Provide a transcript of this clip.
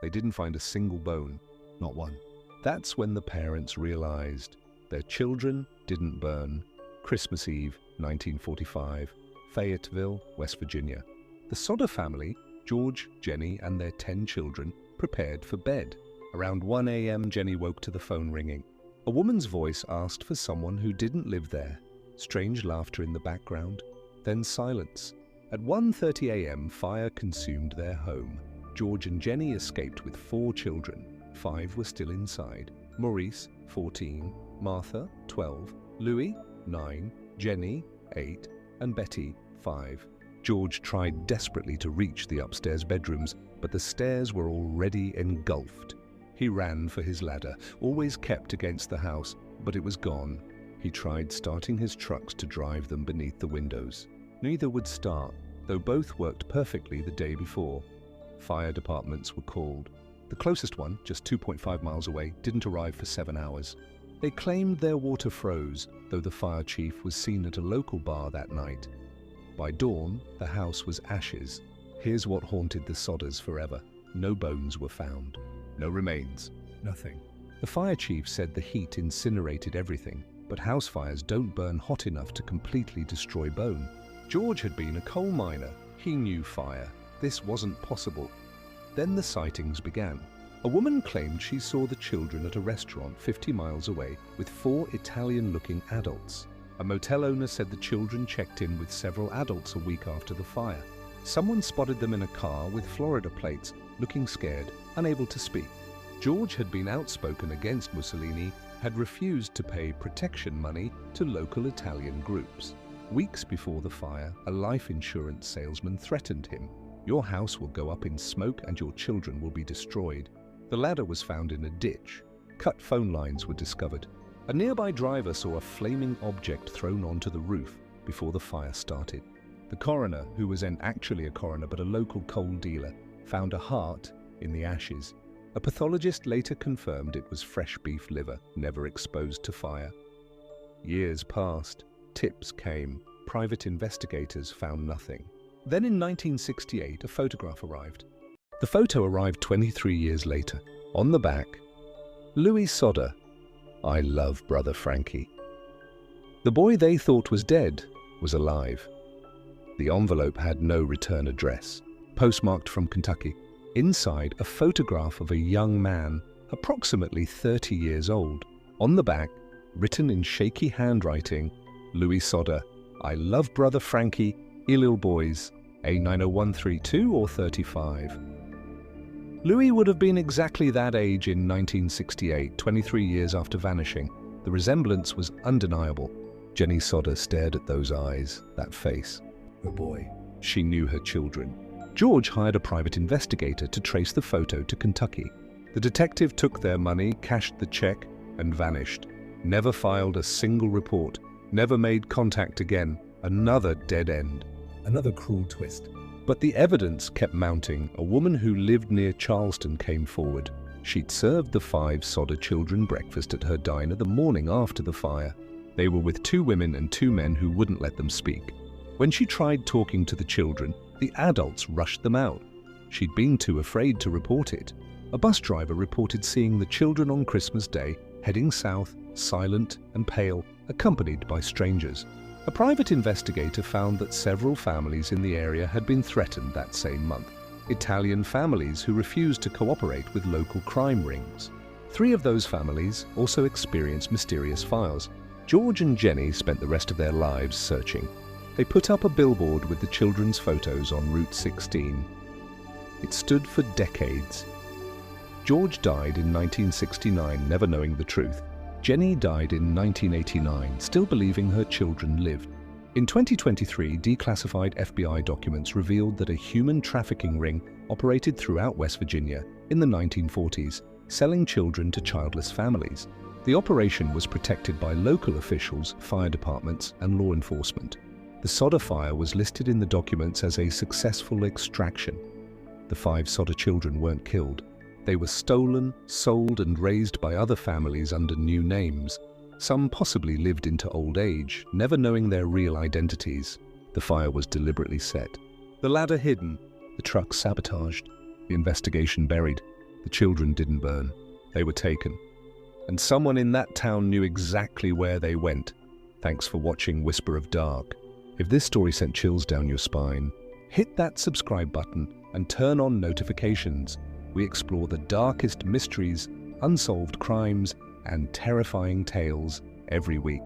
They didn't find a single bone, not one. That's when the parents realized their children didn't burn. Christmas Eve, 1945, Fayetteville, West Virginia. The Sodder family, George, Jenny, and their 10 children, prepared for bed. Around 1 a.m., Jenny woke to the phone ringing. A woman's voice asked for someone who didn't live there. Strange laughter in the background, then silence. At 1:30 a.m., fire consumed their home. George and Jenny escaped with 4 children. 5 were still inside. Maurice, 14, Martha, 12, Louis, 9, Jenny, 8, and Betty, 5. George tried desperately to reach the upstairs bedrooms, but the stairs were already engulfed. He ran for his ladder, always kept against the house, but it was gone. He tried starting his trucks to drive them beneath the windows. Neither would start, though both worked perfectly the day before. Fire departments were called. The closest one, just 2.5 miles away, didn't arrive for 7 hours. They claimed their water froze, though the fire chief was seen at a local bar that night. By dawn, the house was ashes. Here's what haunted the Sodders forever. No bones were found. No remains. Nothing. The fire chief said the heat incinerated everything, but house fires don't burn hot enough to completely destroy bone. George had been a coal miner. He knew fire. This wasn't possible. Then the sightings began. A woman claimed she saw the children at a restaurant 50 miles away with 4 Italian-looking adults. A motel owner said the children checked in with several adults a week after the fire. Someone spotted them in a car with Florida plates, looking scared, unable to speak. George had been outspoken against Mussolini, had refused to pay protection money to local Italian groups. Weeks before the fire, a life insurance salesman threatened him. Your house will go up in smoke and your children will be destroyed. The ladder was found in a ditch. Cut phone lines were discovered. A nearby driver saw a flaming object thrown onto the roof before the fire started. The coroner, who was actually a coroner but a local coal dealer, found a heart in the ashes. A pathologist later confirmed it was fresh beef liver, never exposed to fire. Years passed. Tips came. Private investigators found nothing. Then in 1968, a photograph arrived. The photo arrived 23 years later. On the back, Louis Sodder, "I love brother Frankie." The boy they thought was dead was alive. The envelope had no return address, postmarked from Kentucky. Inside, a photograph of a young man, approximately 30 years old. On the back, written in shaky handwriting, Louis Sodder, "I love brother Frankie, Ilil boys, A90132 or 35. Louis would have been exactly that age in 1968, 23 years after vanishing. The resemblance was undeniable. Jenny Sodder stared at those eyes, that face. Her boy. She knew her children. George hired a private investigator to trace the photo to Kentucky. The detective took their money, cashed the check, and vanished. Never filed a single report, never made contact again. Another dead end. Another cruel twist. But the evidence kept mounting. A woman who lived near Charleston came forward. She'd served the 5 Sodder children breakfast at her diner the morning after the fire. They were with 2 women and 2 men who wouldn't let them speak. When she tried talking to the children, the adults rushed them out. She'd been too afraid to report it. A bus driver reported seeing the children on Christmas Day, heading south, silent and pale, accompanied by strangers. A private investigator found that several families in the area had been threatened that same month. Italian families who refused to cooperate with local crime rings. 3 of those families also experienced mysterious fires. George and Jenny spent the rest of their lives searching. They put up a billboard with the children's photos on Route 16. It stood for decades. George died in 1969, never knowing the truth. Jenny died in 1989, still believing her children lived. In 2023, declassified FBI documents revealed that a human trafficking ring operated throughout West Virginia in the 1940s, selling children to childless families. The operation was protected by local officials, fire departments, and law enforcement. The Sodder fire was listed in the documents as a successful extraction. The 5 Sodder children weren't killed. They were stolen, sold, and raised by other families under new names. Some possibly lived into old age, never knowing their real identities. The fire was deliberately set. The ladder hidden, the truck sabotaged, the investigation buried. The children didn't burn. They were taken. And someone in that town knew exactly where they went. Thanks for watching Whisper of Dark. If this story sent chills down your spine, hit that subscribe button and turn on notifications. We explore the darkest mysteries, unsolved crimes, and terrifying tales every week.